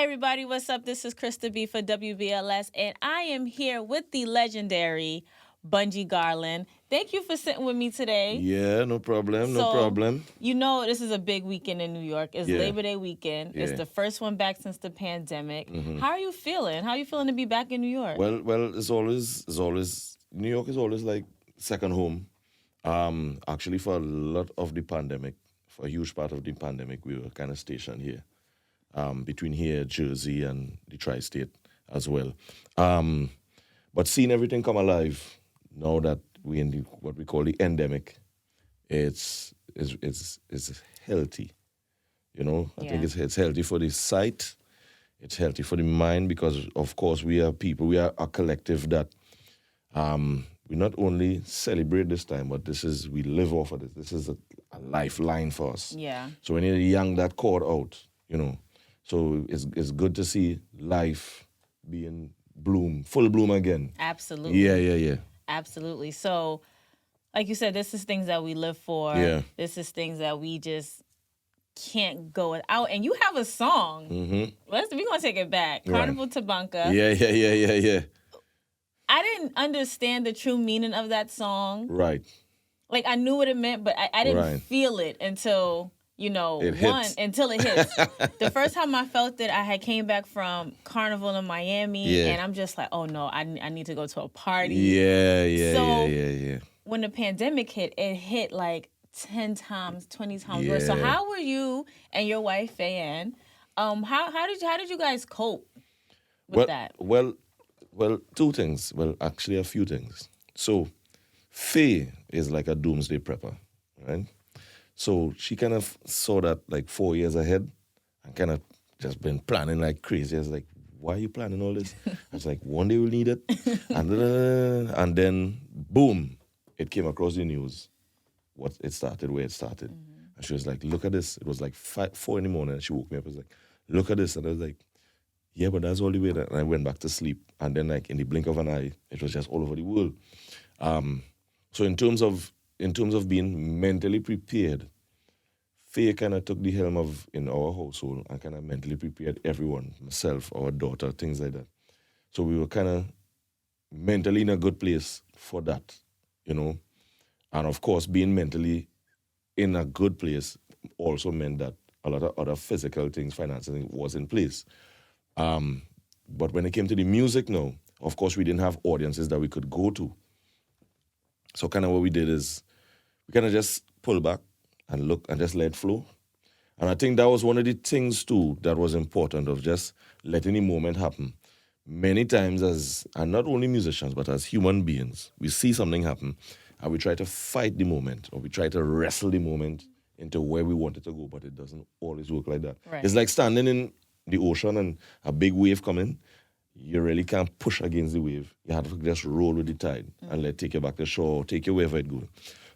everybody, what's up? This is Krista B for WBLS, and I am here with the legendary Bunji Garlin. Thank you for sitting with me today. Yeah, no problem, no So, problem. You know, this is a big weekend in New York. It's Yeah. Labor Day weekend. It's Yeah. the first one back since the pandemic. Mhm. How are you feeling? How are you feeling to be back in New York? Well, it's always New York is always like second home. Actually, for a lot of the pandemic, for a huge part of the pandemic, we were kind of stationed here, between here, Jersey, and the tri-state as well. But seeing everything come alive now that we in what we call the endemic, it's healthy. You know, I think it's healthy for the sight. It's healthy for the mind because, of course, we are people. We are a collective that we not only celebrate this time, but we live off of it. This is a lifeline for us. Yeah. So when you're young, that caught out, you know. So it's good to see life being full bloom again. Absolutely. Yeah. Absolutely. So, like you said, this is things that we live for. Yeah. This is things that we just can't go without. And you have a song. Mm-hmm. We're going to take it back. Carnival Tabanka. Yeah. I didn't understand the true meaning of that song. Right. Like, I knew what it meant, but I didn't Right. feel it until, hits. until it hits. The first time I felt it, I had came back from Carnival in Miami, Yeah. and I'm just like, oh, no, I need to go to a party. Yeah. When the pandemic hit, it hit like 10 times, 20 times Yeah. worse. So how were you and your wife, Faye-Ann, how did you guys cope with that? Well, two things. Well, actually, a few things. So, Faye is like a doomsday prepper, right? So she kind of saw that like 4 years ahead and kind of just been planning like crazy. I was like, why are you planning all this? I was like, one day we'll need it. And then, boom, it came across the news. Where it started. Mm-hmm. And she was like, look at this. It was like 4 in the morning and she woke me up. I was like, look at this. And I was like, yeah, but that's all the way. And I went back to sleep. And then, like, in the blink of an eye, it was just all over the world. So in terms of being mentally prepared, Faye kind of took the helm in our household and kind of mentally prepared everyone, myself, our daughter, things like that. So we were kind of mentally in a good place for that, you know. And of course, being mentally in a good place also meant that a lot of other physical things, financing was in place. But when it came to the music now, of course, we didn't have audiences that we could go to. So kind of what we did is we kind of just pull back and look and just let it flow. And I think that was one of the things too that was important, of just letting the moment happen. Many times and not only musicians, but as human beings, we see something happen and we try to fight the moment or we try to wrestle the moment into where we want it to go, but it doesn't always work like that. Right. It's like standing in the ocean and a big wave coming. You really can't push against the wave. You have to just roll with the tide and let it take you back to shore or take you wherever it goes.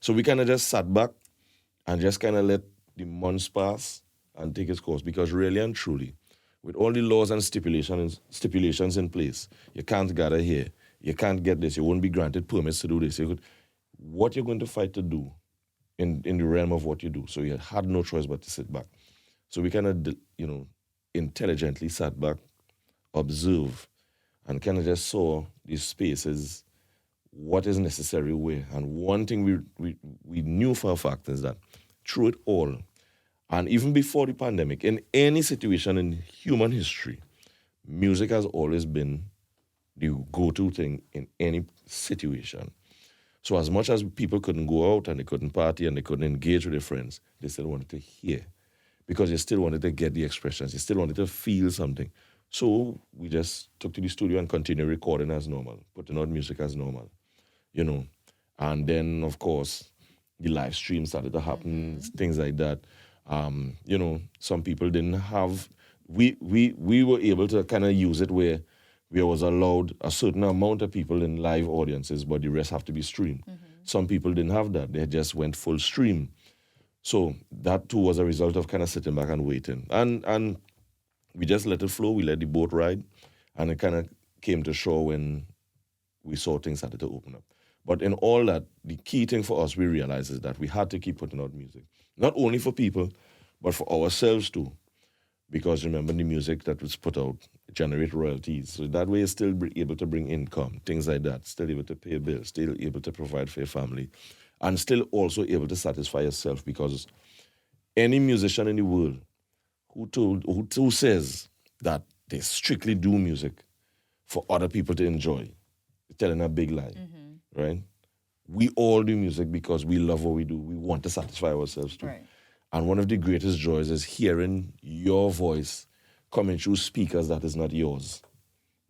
So we kind of just sat back and just kind of let the months pass and take its course, because really and truly, with all the laws and stipulations in place, you can't gather here, you can't get this, you won't be granted permits to do this. What you're going to fight to do in the realm of what you do. So you had no choice but to sit back. So we kind of, intelligently sat back, observe, and kind of just saw these spaces, what is necessary where. And one thing we knew for a fact is that through it all, and even before the pandemic, in any situation in human history, music has always been the go-to thing in any situation. So as much as people couldn't go out and they couldn't party and they couldn't engage with their friends, they still wanted to hear, because they still wanted to get the expressions. They still wanted to feel something. So we just took to the studio and continued recording as normal, putting out music as normal, And then, of course, the live stream started to happen, things like that. Some people didn't have... We were able to kind of use it where we was allowed a certain amount of people in live audiences, but the rest have to be streamed. Some people didn't have that. They just went full stream. So that too was a result of kind of sitting back and waiting. And we just let it flow. We let the boat ride. And it kind of came to shore when we saw things started to open up. But in all that, the key thing for us, we realized, is that we had to keep putting out music. Not only for people, but for ourselves too. because remember the music that was put out generate royalties. So that way you're still able to bring income, things like that, still able to pay bills, still able to provide for your family, and still also able to satisfy yourself, because any musician in the world who says that they strictly do music for other people to enjoy, telling a big lie, right? We all do music because we love what we do. We want to satisfy ourselves too. Right. And one of the greatest joys is hearing your voice coming through speakers that is not yours,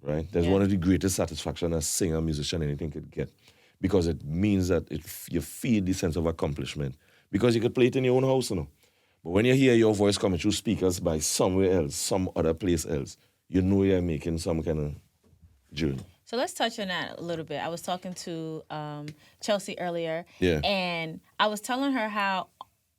right? That's one of the greatest satisfaction a singer, musician, anything could get, because it means that you feel the sense of accomplishment, because you could play it in your own house, you know. But when you hear your voice coming through speakers by somewhere else, some other place else, you know you're making some kind of journey. So let's touch on that a little bit. I was talking to Chelsea earlier, and I was telling her how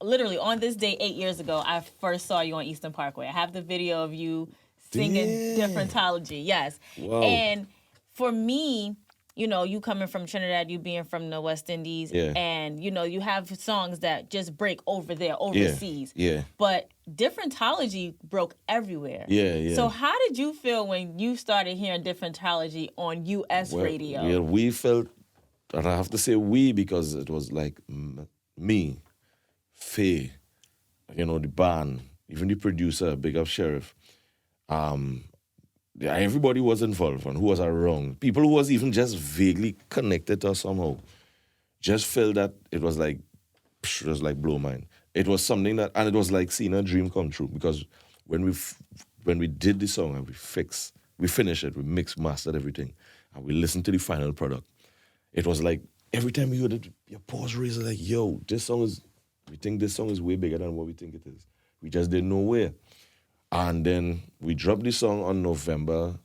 literally on this day 8 years ago, I first saw you on Eastern Parkway. I have the video of you singing Differentology. Yes. Wow. And for me, you know, you coming from Trinidad, you being from the West Indies, and, you know, you have songs that just break over there, overseas. Yeah. But Differentology broke everywhere. Yeah. So how did you feel when you started hearing Differentology on U.S. radio? Yeah, we felt, and I have to say we, because it was like me, Faye, you know, the band, even the producer, big up Sheriff. Everybody was involved and who was around. People who was even just vaguely connected to us somehow just felt that it was like blow mind. It was something that, and it was like seeing a dream come true, because when we did the song and we finished it, we mixed, mastered everything, and we listened to the final product. It was like every time you heard it, your pause raised like, yo, we think this song is way bigger than what we think it is. We just didn't know where. And then we dropped the song on November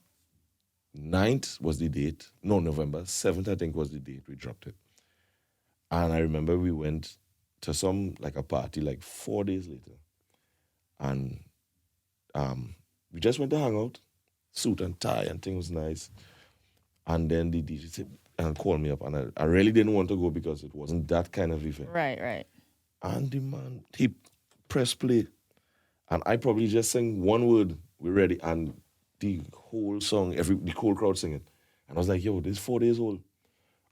9th was the date. No, November 7th, I think, was the date we dropped it. And I remember we went to a party, 4 days later. And we just went to hang out, suit and tie, and things was nice. And then the DJ said, and called me up, and I really didn't want to go because it wasn't that kind of event. Right. And the man, he pressed play. And I probably just sang one word, we're ready, and the whole song, the whole crowd singing. And I was like, yo, this is 4 days old.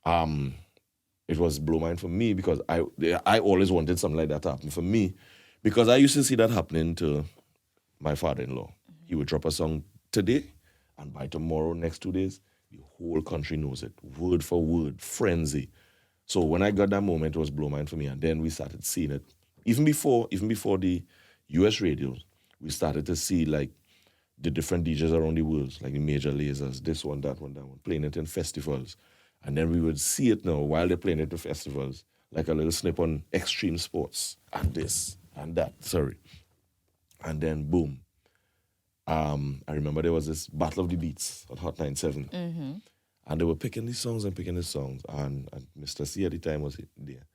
It was blow mind for me, because I always wanted something like that to happen for me, because I used to see that happening to my father-in-law. He would drop a song today, and by tomorrow, next 2 days, the whole country knows it, word for word, frenzy. So when I got that moment, it was blow mind for me, and then we started seeing it. Even before the U.S. radios, we started to see the different DJs around the world, like the major lasers, this one, that one, playing it in festivals. And then we would see it now while they're playing it in festivals, like a little snip on Extreme Sports, and this, and that, And then boom. I remember there was this Battle of the Beats on Hot 97. Mm-hmm. And they were picking these songs. And Mr. C at the time was there.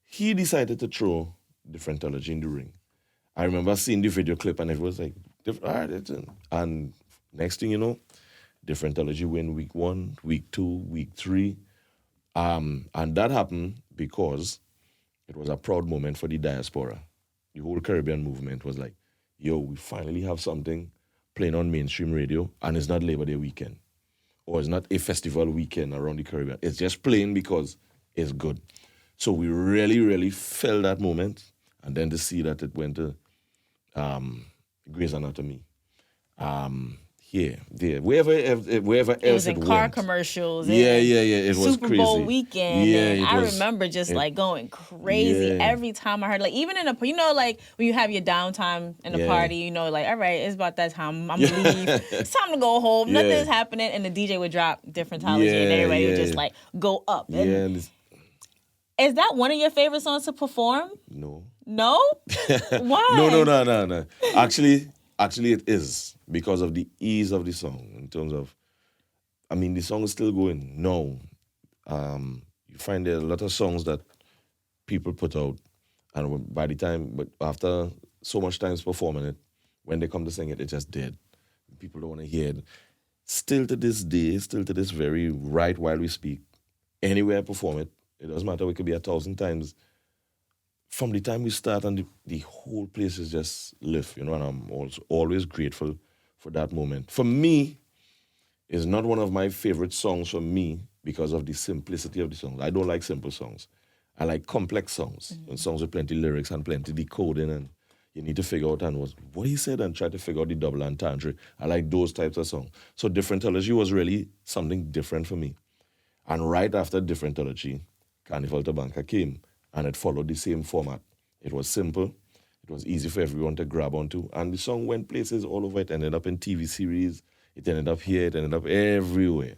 He decided to throw Differentology in the ring. I remember seeing the video clip, and it was like, all right, and next thing you know, Differentology win week 1, week 2, week 3. And that happened because it was a proud moment for the diaspora. The whole Caribbean movement was like, yo, we finally have something playing on mainstream radio, and it's not Labor Day weekend, or it's not a festival weekend around the Caribbean. It's just playing because it's good. So we really, really felt that moment, and then to see that it went to Grey's Anatomy, wherever else it went. It was in car commercials. Yeah. It was Super crazy. Bowl weekend. Yeah, and I remember just going crazy every time I heard, even in when you have your downtime in the party, all right, it's about that time. I'm gonna leave. It's time to go home. Nothing is happening, and the DJ would drop Differentology, and everybody would just go up. And is that one of your favorite songs to perform? No. No? Why? No. Actually, it is because of the ease of the song. In terms of, the song is still going. No, you find there are a lot of songs that people put out, and but after so much time performing it, when they come to sing it, it's just dead. People don't want to hear it. Still to this day, still to this very while we speak, anywhere I perform it, it doesn't matter. It could be 1,000 times from the time we start and the whole place is just lift, and I'm also always grateful for that moment. For me, it's not one of my favorite songs for me because of the simplicity of the songs. I don't like simple songs. I like complex songs, and songs with plenty lyrics and plenty decoding, and you need to figure out and what he said and try to figure out the double entendre. I like those types of songs. So Differentology was really something different for me. And right after Differentology, Carnival Tabanca came, and it followed the same format. It was simple. It was easy for everyone to grab onto. And the song went places all over. It ended up in TV series. It ended up here. It ended up everywhere.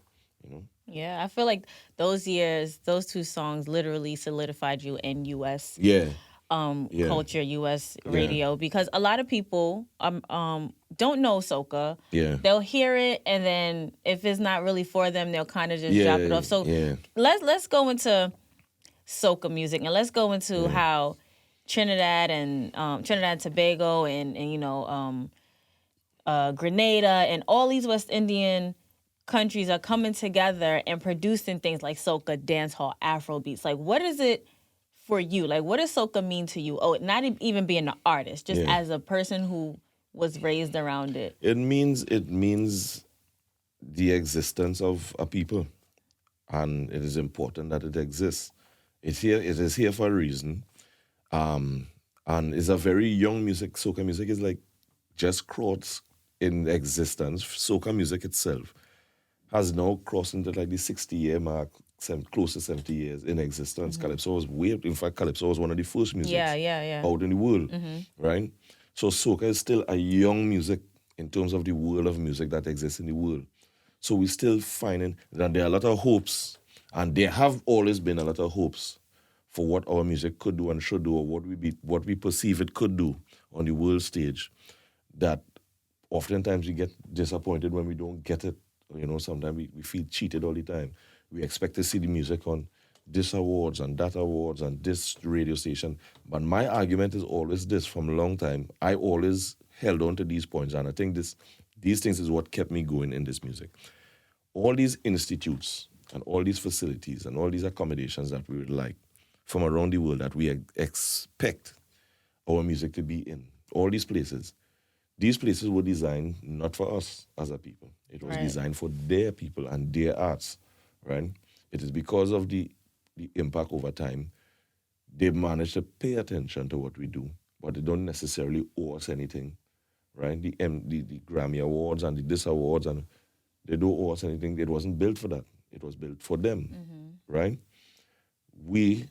Yeah, I feel like those years, those two songs literally solidified you in U.S. Yeah. Culture, U.S. radio, because a lot of people don't know soca. Yeah. They'll hear it, and then if it's not really for them, they'll kind of just drop it off. So let's go into soca music, and let's go into how Trinidad and Tobago and Grenada and all these West Indian countries are coming together and producing things like soca, dancehall, Afro beats. Like, what is it for you? Like, what does soca mean to you? Oh, not even being an artist, just as a person who was raised around it. It means the existence of a people, and it is important that it exists. It is here for a reason, and it's a very young music. Soca music is like just crossed in existence. Soca music itself has now crossed into like the 60-year mark, close to 70 years in existence. Calypso was in fact, Calypso was one of the first music out in the world, right? So soca is still a young music in terms of the world of music that exists in the world. So we're still finding that there are a lot of hopes, and there have always been a lot of hopes for what our music could do and should do, or what we perceive it could do on the world stage, that oftentimes we get disappointed when we don't get it. Sometimes we feel cheated all the time. We expect to see the music on this awards and that awards and this radio station. But my argument is always this: from a long time, I always held on to these points, and I think these things is what kept me going in this music. All these institutes and all these facilities and all these accommodations that we would like from around the world that we expect our music to be in, all these places were designed not for us as a people. It was designed for their people and their arts, right? It is because of the impact over time, they managed to pay attention to what we do, but they don't necessarily owe us anything, right? The Grammy Awards and the This Awards, and they don't owe us anything. It wasn't built for that. It was built for them, right? We,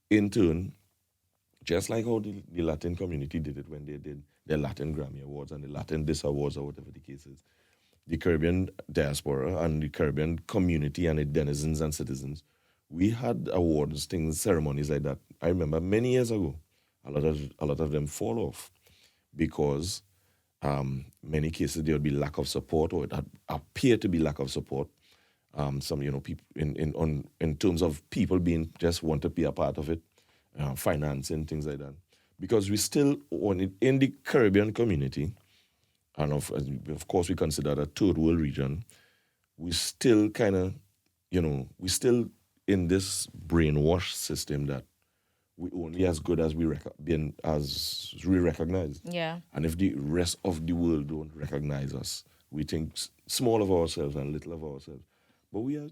in turn, just like how the Latin community did it when they did the Latin Grammy Awards and the Latin This Awards, or whatever the case is, the Caribbean diaspora and the Caribbean community and the denizens and citizens, we had awards, things, ceremonies like that. I remember many years ago, a lot of them fall off because many cases there would be lack of support, or it had appeared to be lack of support. Some people in terms of people being just want to be a part of it, financing, things like that. Because we still, in the Caribbean community, and of course we consider that a third world region, we still kind of, we still in this brainwash system that we only as good as we recognize. Yeah. And if the rest of the world don't recognize us, we think small of ourselves and little of ourselves. But we are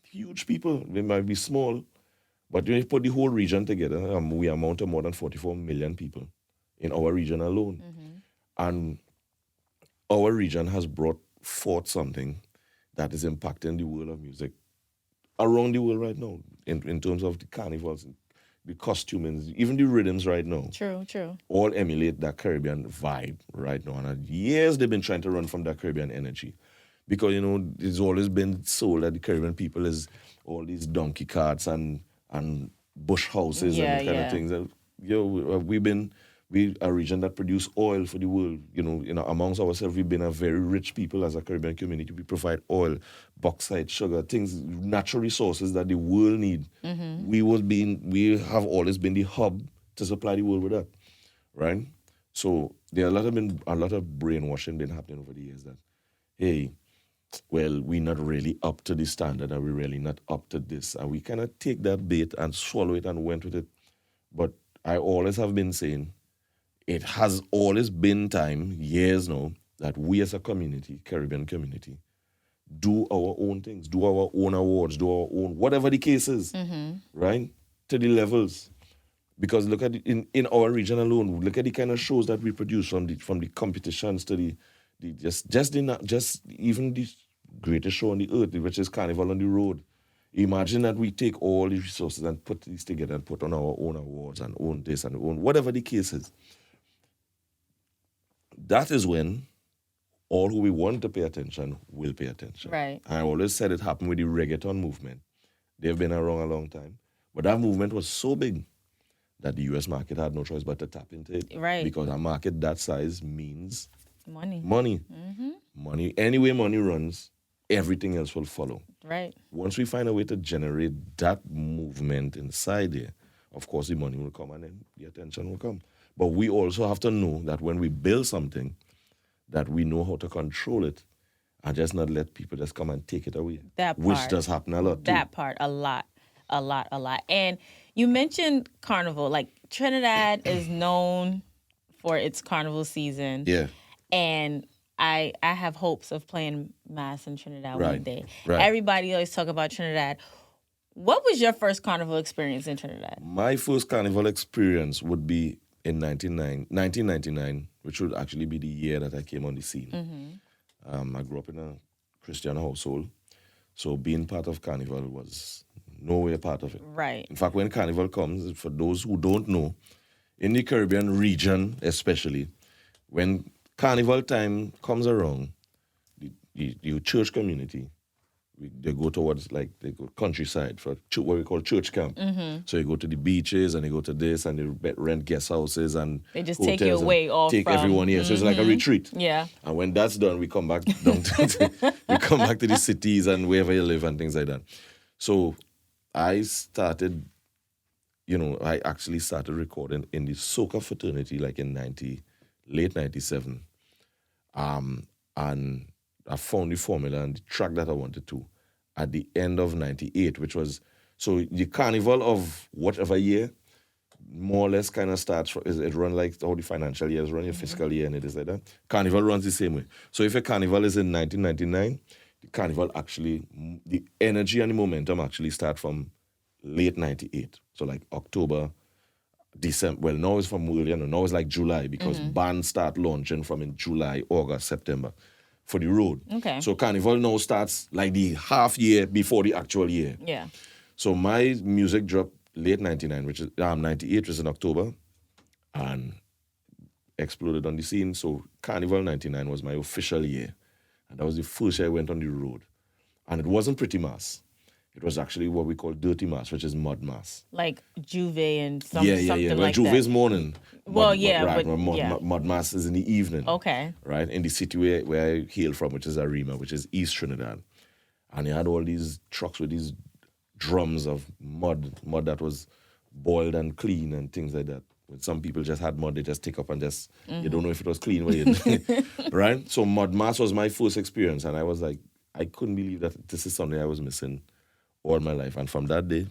huge people. We might be small, but when you put the whole region together, we amount to more than 44 million people in our region alone. And our region has brought forth something that is impacting the world of music around the world right now, in terms of the carnivals, the costuming, even the rhythms right now. True. All emulate that Caribbean vibe right now. And years they've been trying to run from that Caribbean energy. Because, it's always been sold that the Caribbean people is all these donkey carts and bush houses and kind of things. And, we a region that produce oil for the world. Amongst ourselves, we've been a very rich people as a Caribbean community. We provide oil, bauxite, sugar, things, natural resources that the world need. We have always been the hub to supply the world with that, right? So there are a lot of brainwashing been happening over the years that, hey, well, we're not really up to the standard, and we're really not up to this. And we kind of take that bait and swallow it and went with it. But I always have been saying, it has always been time, years now, that we as a community, Caribbean community, do our own things, do our own awards, do our own, whatever the case is, right? To the levels. Because look at it, in our region alone, look at the kind of shows that we produce from the competitions to the just even the greatest show on the earth, which is Carnival on the Road. Imagine that we take all the resources and put these together and put on our own awards and own this and own whatever the case is. That is when all who we want to pay attention will pay attention. Right. I always said it happened with the reggaeton movement. They've been around a long time. But that movement was so big that the U.S. market had no choice but to tap into it. Right. Because a market that size means money. Money. Any way money runs, everything else will follow. Right. Once we find a way to generate that movement inside there, of course the money will come and then the attention will come. But we also have to know that when we build something, that we know how to control it and just not let people just come and take it away. That part. Which does happen a lot too. That part, a lot. And you mentioned Carnival. Like, Trinidad is known for its Carnival season. Yeah. And I have hopes of playing Mass in Trinidad one day. Right. Everybody always talk about Trinidad. What was your first Carnival experience in Trinidad? My first Carnival experience would be in 1999, which would actually be the year that I came on the scene. I grew up in a Christian household, so being part of Carnival was no way a part of it. Right. In fact, when Carnival comes, for those who don't know, in the Caribbean region especially, when Carnival time comes around, the church community, they go towards, like, they go countryside for what we call church camp. So you go to the beaches and they go to this and they rent guest houses and they just take you away off take from... everyone here. So it's like a retreat. Yeah. And when that's done, we come back down we come back to the cities and wherever you live and things like that. So I started, I actually started recording in the Soca fraternity like in late 97. And I found the formula and the track that I wanted to at the end of 98, which was, so the Carnival of whatever year, more or less kind of starts, it runs like how the financial years run, your fiscal year, and it is like that. Carnival runs the same way. So if a Carnival is in 1999, the Carnival actually, the energy and the momentum actually start from late 98. So like October, December, well, now it's from earlier, now it's like July because bands start launching from in July, August, September for the road. Okay. So Carnival now starts like the half year before the actual year. Yeah. So my music dropped late 99, which is 98, which is in October, and exploded on the scene. So Carnival 99 was my official year. And that was the first year I went on the road. And it wasn't Pretty Mass. It was actually what we call Dirty Mass, which is Mud Mass. Like Juve and something Well, like Juve that. is morning. Mud Mass is in the evening. Okay. Right? In the city where I hail from, which is Arima, which is East Trinidad. And they had all these trucks with these drums of mud that was boiled and clean and things like that. When some people just had mud, they just take up and just, you don't know if it was clean. Right? So Mud Mass was my first experience. And I was like, I couldn't believe that this is something I was missing all my life. And from that day,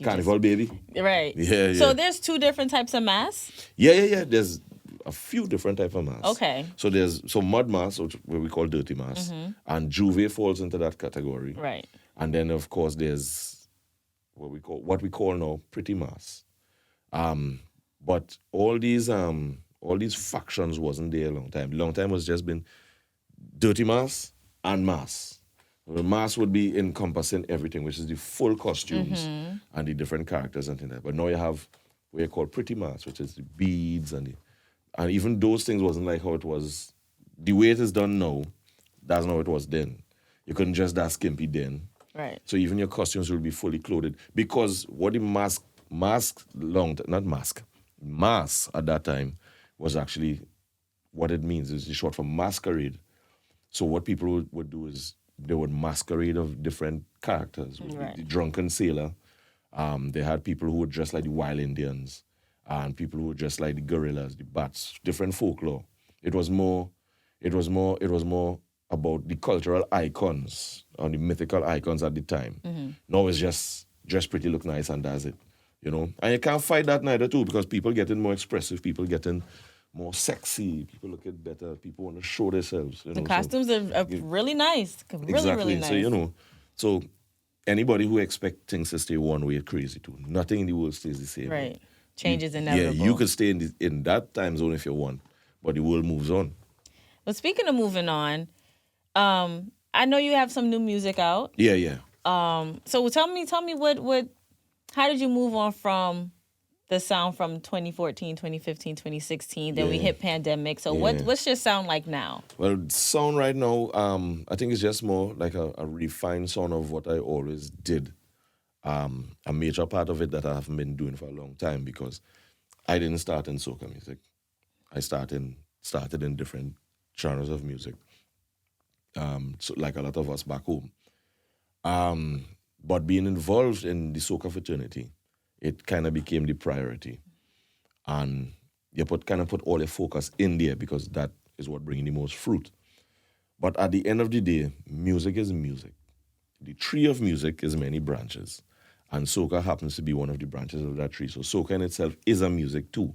Carnival, baby. Right. Yeah. So there's two different types of mass? Yeah. There's a few different types of mass. Okay. So there's Mud Mass, which we call Dirty Mass, and Juve falls into that category. Right. And then of course there's what we call now Pretty Mass. But all these factions wasn't there a long time. Long time was just been Dirty Mass and Mass. The mass would be encompassing everything, which is the full costumes and the different characters and things like that. But now you have what you call Pretty Mass, which is the beads and even those things wasn't like how it was. The way it is done now, that's not how it was then. You couldn't just that skimpy then. Right. So even your costumes will be fully clothed. Because what the mass at that time was actually, what it means is the short for masquerade. So what people would do is they would masquerade of different characters. Right. The drunken sailor. They had people who would dress like the wild Indians and people who would dress like the gorillas, the bats, different folklore. It was more about the cultural icons and the mythical icons at the time. Now it's just dress pretty, look nice, and that's it. you know. And you can't fight that neither too, because people getting more expressive, people getting more sexy, people looking better, people want to show themselves. You know? The costumes are really nice, really nice. So, you know, so anybody who expects things to stay one way is crazy too. Nothing in the world stays the same. Right. Change is inevitable. Yeah, you could stay in that time zone if you want, but the world moves on. But speaking of moving on, I know you have some new music out. Yeah. So tell me what how did you move on from the sound from 2014, 2015, 2016? Then we hit pandemic. So what's your sound like now? Well, sound right now, I think it's just more like a refined sound of what I always did. A major part of it that I haven't been doing for a long time, because I didn't start in soca music. I started in different genres of music. So like a lot of us back home. But being involved in the soca fraternity, it kind of became the priority. And you put all your focus in there, because that is what brings the most fruit. But at the end of the day, music is music. The tree of music is many branches. And soca happens to be one of the branches of that tree. So soca in itself is a music too.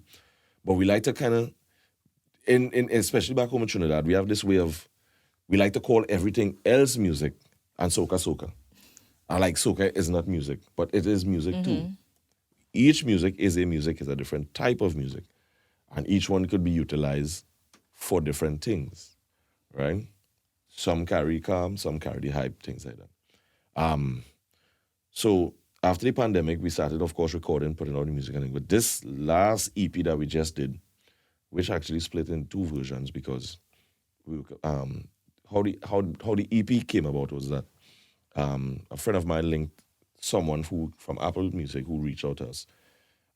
But we like to kind of, especially back home in Trinidad, we have this way of, we like to call everything else music and soca. And like soca is not music, but it is music too. Each music is a different type of music. And each one could be utilized for different things, right? Some carry calm, some carry the hype, things like that. So after the pandemic, we started, of course, recording, putting out the music and things. But this last EP that we just did, which actually split in two versions, because how the EP came about was that a friend of mine linked someone from Apple Music who reached out to us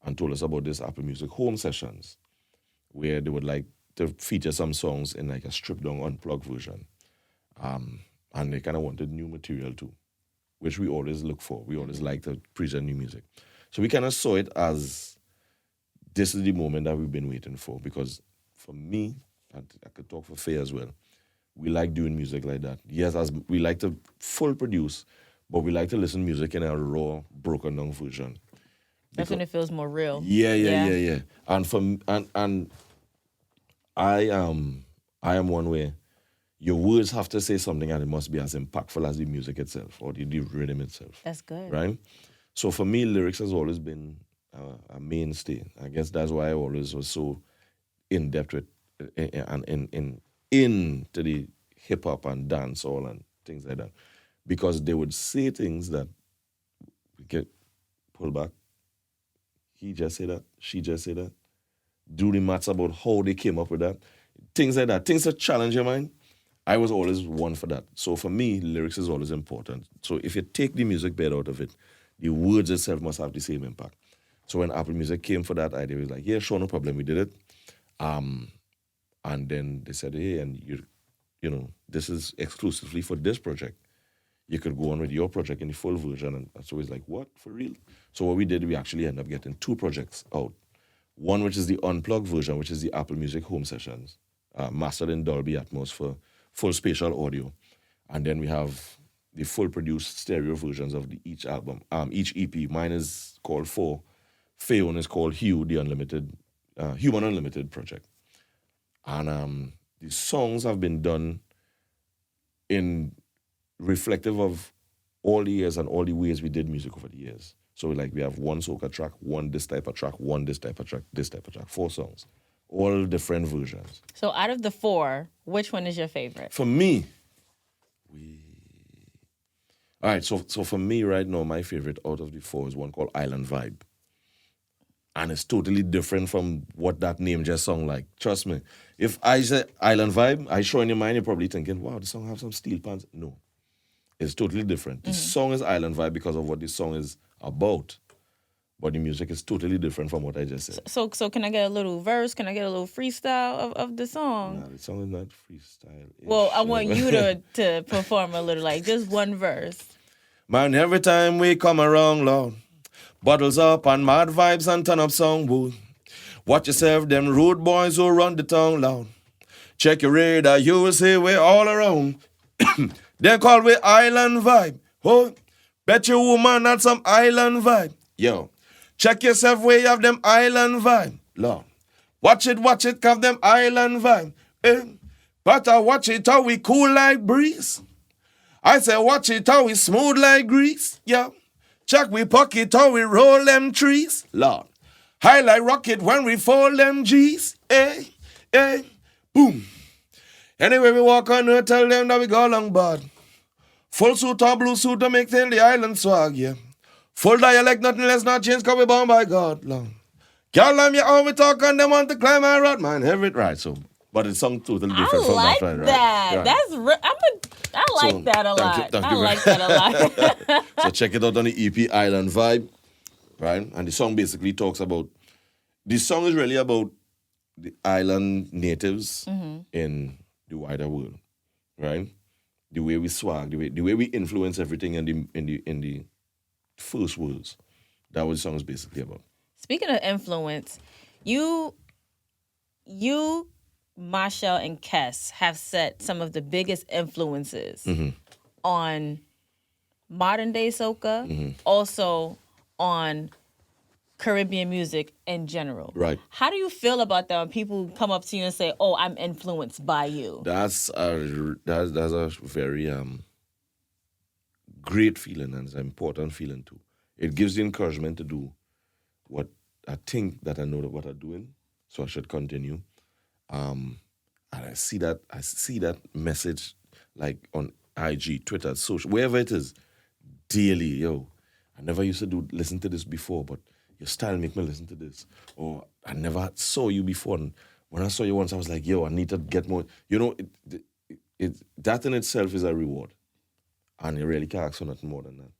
and told us about this Apple Music home sessions, where they would like to feature some songs in like a stripped down unplugged version. And they kind of wanted new material too, which we always look for. We always like to present new music. So we kind of saw it as, this is the moment that we've been waiting for, because for me, and I could talk for Faye as well, we like doing music like that. Yes, as we like to full produce, but we like to listen to music in a raw, broken down version. That's when it feels more real. Yeah. And I am one where your words have to say something, and it must be as impactful as the music itself or the rhythm itself. That's good. Right? So for me, lyrics has always been a mainstay. I guess that's why I always was so in-depth with and into the hip-hop and dancehall and things like that. Because they would say things that get pulled back. He just said that. She just said that. Do the maths about how they came up with that. Things like that. Things that challenge your mind. I was always one for that. So for me, lyrics is always important. So if you take the music bed out of it, the words itself must have the same impact. So when Apple Music came for that idea, it was like, yeah, sure, no problem, we did it. And then they said, hey, and you know, this is exclusively for this project. You could go on with your project in the full version. And so it's like, what, for real? So what we did, we actually ended up getting two projects out. One, which is the unplugged version, which is the Apple Music home sessions, mastered in Dolby Atmos for full spatial audio. And then we have the full produced stereo versions of each album, each EP. Mine is called Four. Faye one is called Hugh, the Human Unlimited project. And the songs have been done in reflective of all the years and all the ways we did music over the years. So like we have one soca track, one this type of track, one this type of track, this type of track, 4 songs. All different versions. So out of the 4, which one is your favorite? For me, all right, so for me right now, my favorite out of the 4 is one called Island Vibe. And it's totally different from what that name just sound like. Trust me. If I say Island Vibe, I show in your mind, you're probably thinking, wow, the song have some steel pans. No. It's totally different. The song is Island Vibe because of what the song is about. But the music is totally different from what I just said. So can I get a little verse? Can I get a little freestyle of the song? Nah, the song is not freestyle. Well, I want you to perform a little, like just one verse. Man, every time we come around, Lord, bottles up and mad vibes and turn up songbook. Watch yourself, them rude boys who run the town loud. Check your radar, you will see we're all around. They call we Island Vibe. Oh, bet your woman had some Island Vibe. Yo, Check yourself where you have them island vibe. Lord. Watch it, have them island vibe. But I watch it how we cool like breeze. I say watch it how we smooth like grease. Yeah. Check we pocket how we roll them trees. Lord. High like rocket when we fold them G's. Boom. Anyway, we walk on earth, tell them that we go along bad. Full suit or blue suit to make till the island swag, yeah. Full dialect, nothing less, not change, cause we born by God, long. Girl, I'm here, all we talk and they want to climb my rod, man, have it right, so. But it's something totally different from that, right? That. Right. I like that a lot. Thank I you. like that a lot. So check it out on the EP Island Vibe, right? And the song basically talks about, this song is really about the island natives in the wider world, right? The way we swag, the way we influence everything in the first worlds. That what the song is basically about. Speaking of influence, you, Marshall, and Kes have set some of the biggest influences on modern day soca, also on Caribbean music in general. Right. How do you feel about that when people come up to you and say, "Oh, I'm influenced by you"? That's a very great feeling, and it's an important feeling too. It gives you encouragement to do what I think that I know that what I'm doing, so I should continue. And I see that message like on IG, Twitter, social, wherever it is, daily. Yo, I never used to listen to this before, but your style make me listen to this. Or I never saw you before, and when I saw you once, I was like, yo, I need to get more. You know, that in itself is a reward, and you really can't ask for nothing more than that,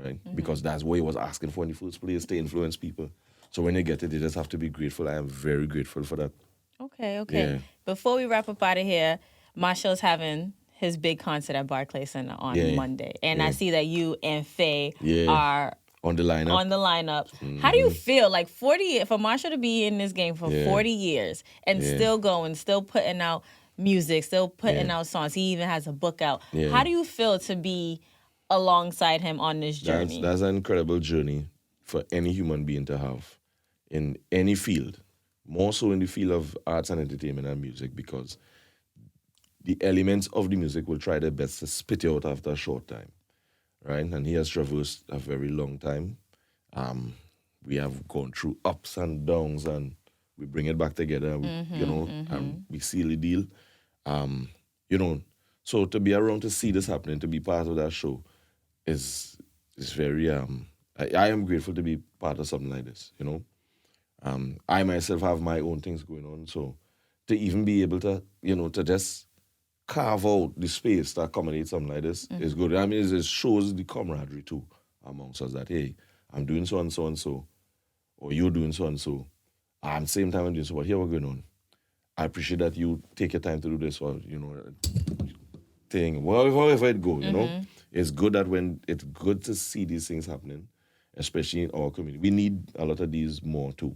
right? Because that's what he was asking for in the first place, to influence people. So when you get it, you just have to be grateful. I am very grateful for that. Okay. Yeah. Before we wrap up out of here, Marshall's having his big concert at Barclays Center on Monday. And I see that you and Faye are on the lineup. How do you feel like 40 for Marshall to be in this game for 40 years and still going, still putting out music, still putting out songs? He even has a book out. Yeah. How do you feel to be alongside him on this journey? That's an incredible journey for any human being to have in any field, more so in the field of arts and entertainment and music, because the elements of the music will try their best to spit you out after a short time, right? And he has traversed a very long time. We have gone through ups and downs, and we bring it back together, and we seal the deal. So to be around to see this happening, to be part of that show is very, I am grateful to be part of something like this, I myself have my own things going on, so to even be able to, to just carve out the space to accommodate something like this is good. I mean, it shows the camaraderie too amongst us that, hey, I'm doing so and so and so, or you're doing so and so. At the same time I'm doing so, but here we're going on. I appreciate that you take your time to do this, or, thing, however it goes, It's good it's good to see these things happening, especially in our community. We need a lot of these more too.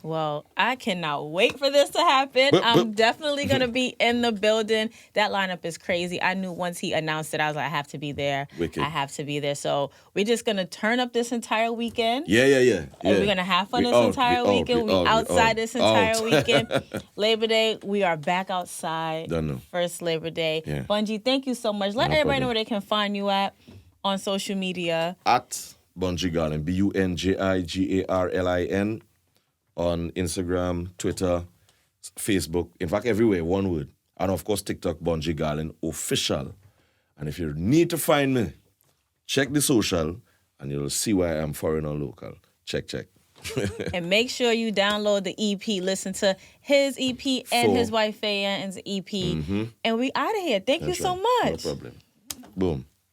Well, I cannot wait for this to happen. I'm definitely going to be in the building. That lineup is crazy. I knew once he announced it, I was like, I have to be there. Wicked. I have to be there. So we're just going to turn up this entire weekend. Yeah. And we're going to have fun this entire weekend. We outside this entire weekend. Labor Day, we are back outside. Don't know. First Labor Day. Yeah. Bunji, thank you so much. Let everybody know where they can find you on social media. At Bunji Garlin, BUNJIGARLIN. On Instagram, Twitter, Facebook, in fact, everywhere, one word. And of course, TikTok, Bunji Garlin Official. And if you need to find me, check the social, and you'll see where I am, foreign or local. Check. And make sure you download the EP, listen to his EP and his wife Faye Ann's EP. And we out of here. Thank you so much. No problem. Boom.